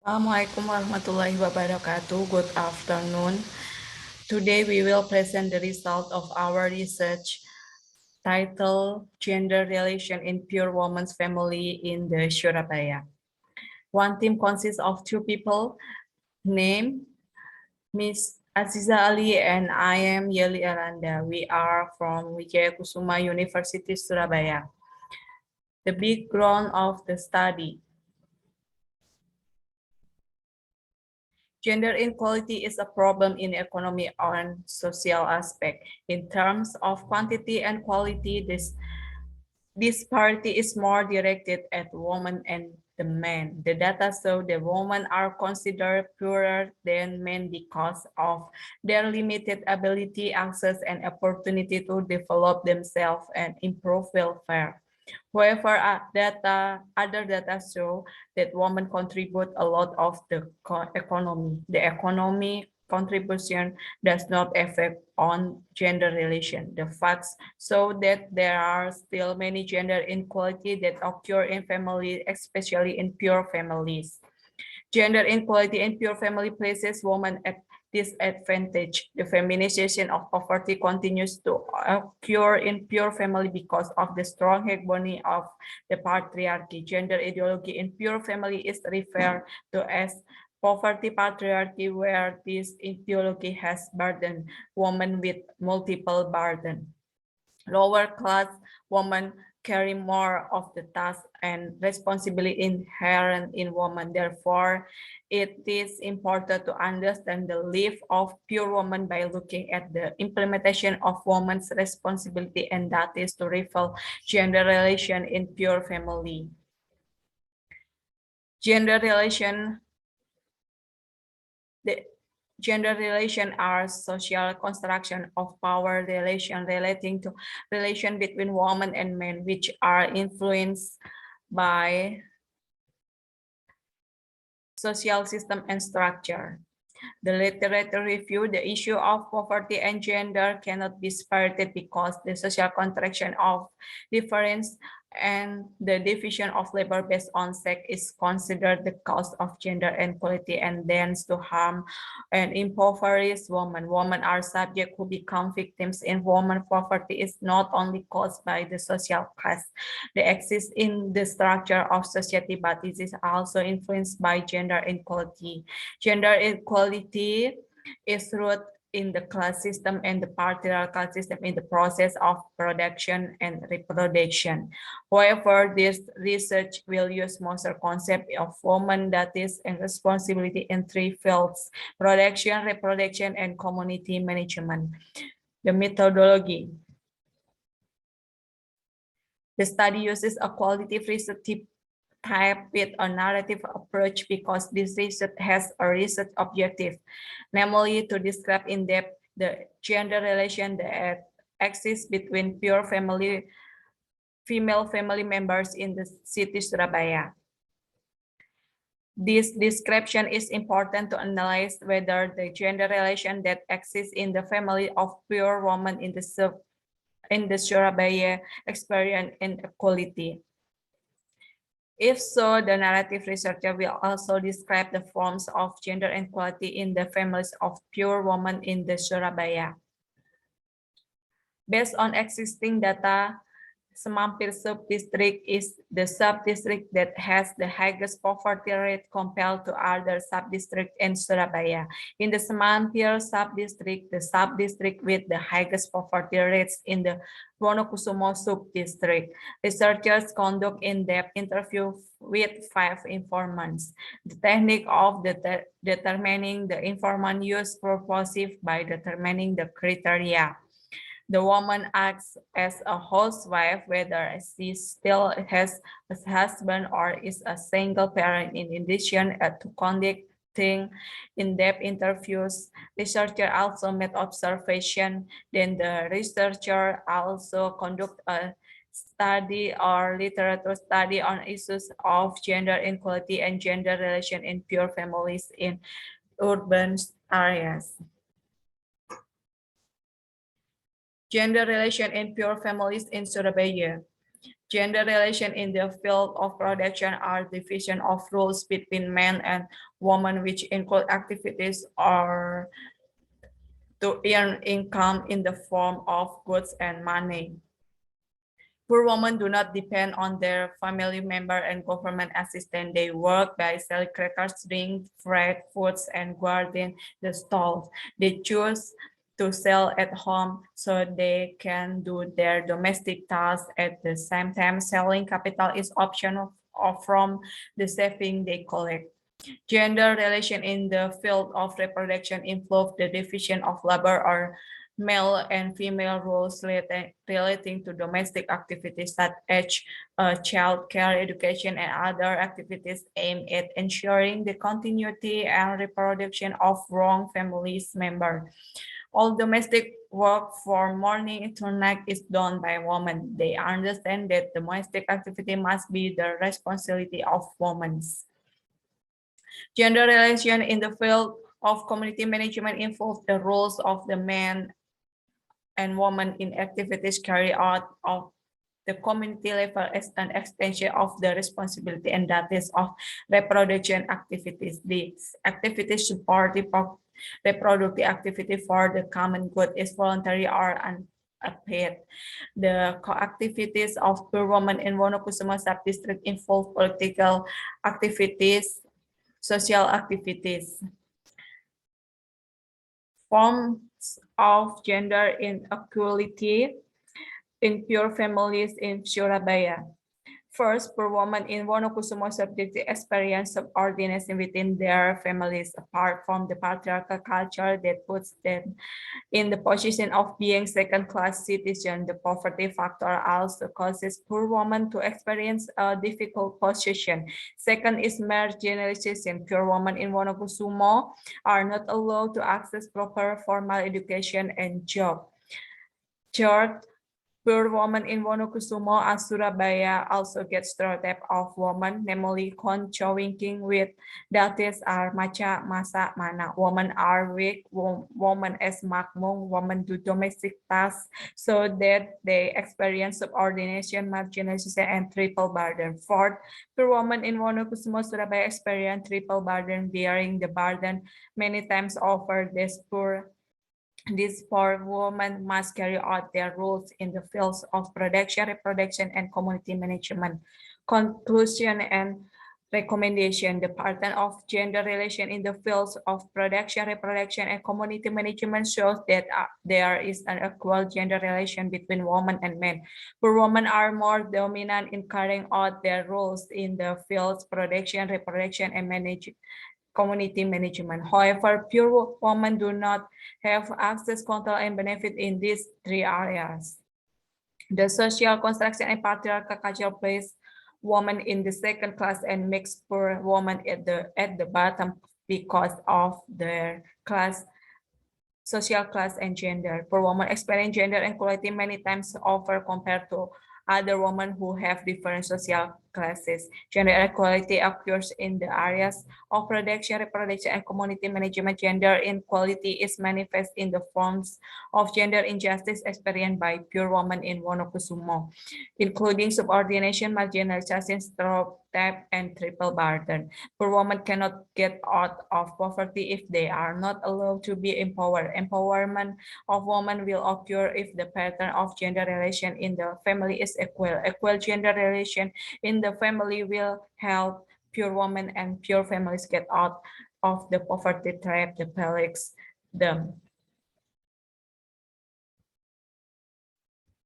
Assalamualaikum warahmatullahi wabarakatuh. Good afternoon. Today we will present the result of our research titled Gender Relation in Pure Woman's Family in the Surabaya. One team consists of two people named Miss Aziza Ali and I am Yelly Elanda. We are from Wijaya Kusuma University, Surabaya. The background of the study. Gender inequality is a problem in economy and social aspect. In terms of quantity and quality, this disparity is more directed at women and the men. The data show the women are considered poorer than men because of their limited ability, access, and opportunity to develop themselves and improve welfare. However, other data show that women contribute a lot of the economy. The economy contribution does not affect on gender relation. The facts show that there are still many gender inequality that occur in family, especially in pure families. Gender inequality in pure family places women at disadvantage. The feminization of poverty continues to occur in pure family because of the strong hegemony of the patriarchy. Gender ideology in pure family is referred to as poverty patriarchy, where this ideology has burdened women with multiple burdens. Lower class women carry more of the task and responsibility inherent in women. Therefore, it is important to understand the life of pure woman by looking at the implementation of woman's responsibility, and that is to reveal gender relation in pure family. Gender relation, the gender relation are social construction of power relation relating to relation between women and men, which are influenced by social system and structure. The literature review, the issue of poverty and gender cannot be separated because the social contraction of difference and the division of labor based on sex is considered the cause of gender inequality and tends to harm and impoverish women. Women are subjects who become victims in women poverty is not only caused by the social class that exists in the structure of society, but it is also influenced by gender inequality. Gender equality is rooted in the class system and the patriarchal system in the process of production and reproduction. However, this research will use most concept of woman that is and responsibility in three fields: production, reproduction, and community management. The methodology. The study uses a qualitative research type with a narrative approach because this research has a research objective, namely to describe in depth the gender relation that exists between pure family, female family members in the city Surabaya. This description is important to analyze whether the gender relation that exists in the family of pure woman in the Surabaya experience inequality. If so, the narrative researcher will also describe the forms of gender inequality in the families of pure women in the Surabaya. Based on existing data, Semampir sub-district is the sub-district that has the highest poverty rate compared to other sub-districts in Surabaya. In the Semampir sub-district, the sub-district with the highest poverty rates in the Wonokusumo sub-district. Researchers conduct in-depth interview with 5 informants. The technique of determining the informant used purposive by determining the criteria. The woman acts as a housewife, whether she still has a husband or is a single parent. In addition to conducting in-depth interviews, researcher also made observation. Then the researcher also conduct a study or literature study on issues of gender inequality and gender relation in pure families in urban areas. Gender relation in pure families in Surabaya. Gender relations in the field of production are division of roles between men and women, which include activities or to earn income in the form of goods and money. Poor women do not depend on their family member and government assistance. They work by selling crackers, drink, fresh foods, and guarding the stalls. They choose to sell at home so they can do their domestic tasks at the same time. Selling capital is optional from the saving they collect. Gender relation in the field of reproduction involve the division of labor or male and female roles relating to domestic activities such as child care, education, and other activities aimed at ensuring the continuity and reproduction of wrong families member. All domestic work from morning to night is done by women. They understand that domestic activity must be the responsibility of women. Gender relation in the field of community management involves the roles of the men and women in activities carried out of the community level as an extension of the responsibility and duties of reproduction activities. These activities support the reproductive activity for the common good is voluntary or unpaid. The activities of poor women in Wonokusuma sub-district involve political activities, social activities. Forms of gender inequality in pure families in Surabaya. First, poor women in Wonokusumo subject to experience subordination within their families apart from the patriarchal culture that puts them in the position of being second-class citizens. The poverty factor also causes poor women to experience a difficult position. Second is marginalization. Poor women in Wonokusumo are not allowed to access proper formal education and job. Third, poor women in Wonokusumo and Surabaya also get stereotype of women, namely conjoining with that is are maca, masa, mana. Women are weak, women as makmung, women do domestic tasks, so that they experience subordination, marginalization, and triple burden. Fourth, poor women in Wonokusumo, Surabaya experience triple burden, bearing the burden many times over this poor. These poor women must carry out their roles in the fields of production, reproduction, and community management. Conclusion and recommendation. The pattern of gender relation in the fields of production, reproduction, and community management shows that there is an equal gender relation between women and men. Poor women are more dominant in carrying out their roles in the fields production, reproduction, and community management. However, pure women do not have access, control, and benefit in these three areas. The social construction and patriarchal culture place women in the second class and makes poor women at the bottom because of their class, social class, and gender. Poor women experience gender inequality many times over compared to other women who have different social classes. Gender equality occurs in the areas of production, reproduction, and community management. Gender inequality is manifest in the forms of gender injustice experienced by pure women in Wonokusumo, including subordination, marginalization, stereotype, and triple burden. Poor women cannot get out of poverty if they are not allowed to be empowered. Empowerment of women will occur if the pattern of gender relation in the family is equal. Equal gender relation in the family will help pure women and pure families get out of the poverty trap that plagues them.